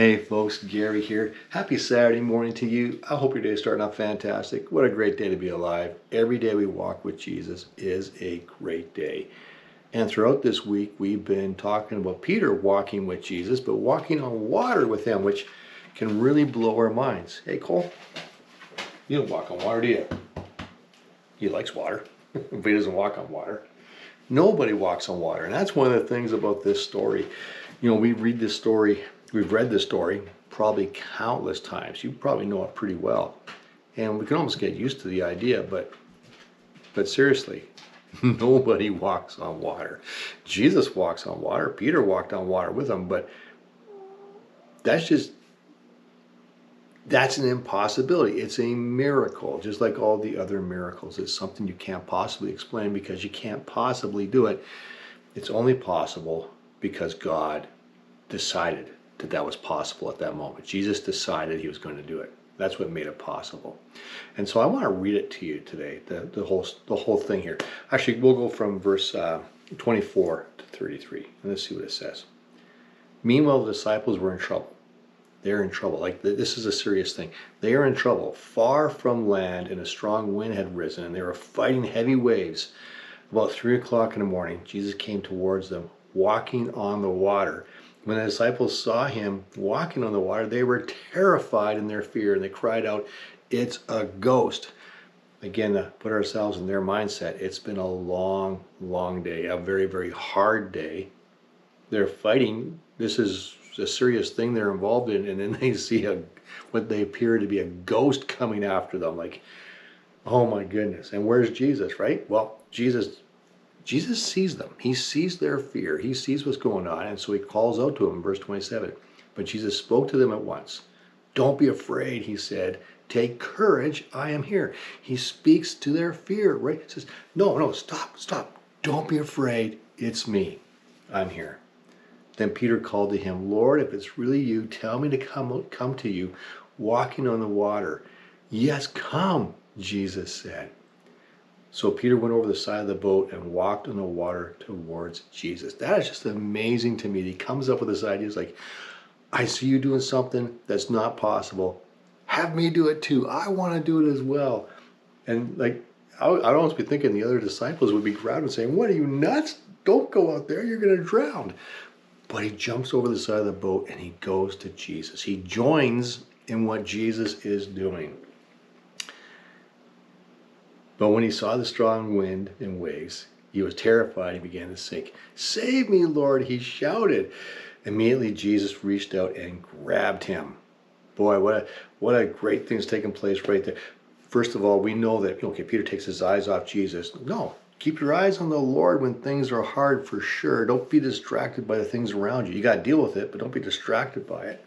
Hey folks, Gary here. Happy Saturday morning to you. I hope your day is starting off fantastic. What a great day to be alive. Every day we walk with Jesus is a great day. And throughout this week, we've been talking about Peter walking with Jesus, but walking on water with him, which can really blow our minds. Hey Cole, you don't walk on water, do you? He likes water, but he doesn't walk on water. Nobody walks on water. And that's one of the things about this story. You know, we've read this story probably countless times. You probably know it pretty well. And we can almost get used to the idea, but seriously, nobody walks on water. Jesus walks on water. Peter walked on water with him, but that's an impossibility. It's a miracle, just like all the other miracles. It's something you can't possibly explain because you can't possibly do it. It's only possible because God decided that was possible at that moment. Jesus decided he was going to do it. That's what made it possible. And so I want to read it to you today, the whole thing here. Actually, we'll go from verse 24 to 33, and let's see what it says. Meanwhile, the disciples were in trouble. They're in trouble. Like, this is a serious thing. They are in trouble, far from land, and a strong wind had risen, and they were fighting heavy waves. About 3 o'clock in the morning, Jesus came towards them, walking on the water. When the disciples saw him walking on the water, they were terrified in their fear, and they cried out, "It's a ghost." Again, to put ourselves in their mindset, it's been a long, long day, a very, very hard day. They're fighting. This is a serious thing they're involved in, and then they see what they appear to be a ghost coming after them. Like, oh my goodness. And where's Jesus, right? Well, Jesus sees them. He sees their fear. He sees what's going on. And so he calls out to them in verse 27. But Jesus spoke to them at once. "Don't be afraid," he said. "Take courage. I am here." He speaks to their fear, right? He says, no, stop. Don't be afraid. It's me. I'm here. Then Peter called to him, "Lord, if it's really you, tell me to come to you walking on the water." "Yes, come," Jesus said. So Peter went over the side of the boat and walked on the water towards Jesus. That is just amazing to me. He comes up with this idea. It's like, I see you doing something that's not possible. Have me do it too. I want to do it as well. And like, I'd almost be thinking the other disciples would be grabbing and saying, "What, are you nuts? Don't go out there. You're going to drown." But he jumps over the side of the boat and he goes to Jesus. He joins in what Jesus is doing. But when he saw the strong wind and waves, he was terrified and began to sink. "Save me, Lord," he shouted. Immediately Jesus reached out and grabbed him. Boy, what a great thing's taking place right there. First of all, we know that, okay, Peter takes his eyes off Jesus. No, keep your eyes on the Lord when things are hard, for sure. Don't be distracted by the things around you. You got to deal with it, but don't be distracted by it.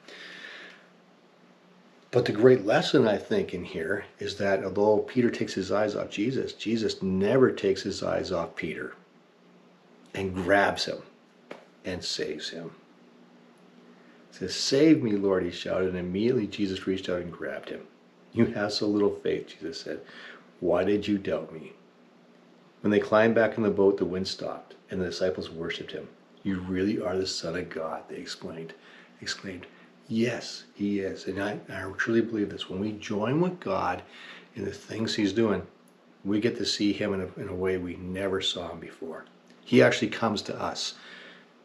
But the great lesson, I think, in here is that although Peter takes his eyes off Jesus, Jesus never takes his eyes off Peter and grabs him and saves him. He says, "Save me, Lord," he shouted, and immediately Jesus reached out and grabbed him. "You have so little faith," Jesus said. "Why did you doubt me?" When they climbed back in the boat, the wind stopped, and the disciples worshipped him. "You really are the Son of God," they exclaimed. Yes, he is. And I truly believe this. When we join with God in the things he's doing, we get to see him in a way we never saw him before. He actually comes to us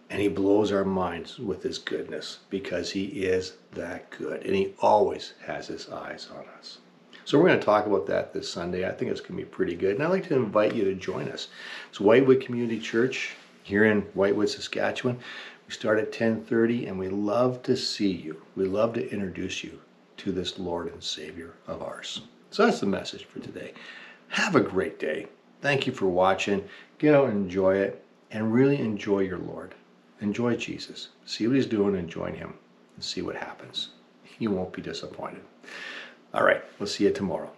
and he blows our minds with his goodness because he is that good. And he always has his eyes on us. So we're going to talk about that this Sunday. I think it's going to be pretty good. And I'd like to invite you to join us. It's Whitewood Community Church here in Whitewood, Saskatchewan. We start at 10:30, and we love to see you. We love to introduce you to this Lord and Savior of ours. So that's the message for today. Have a great day. Thank you for watching. Get out and enjoy it, and really enjoy your Lord. Enjoy Jesus. See what he's doing and join him, and see what happens. You won't be disappointed. All right, we'll see you tomorrow.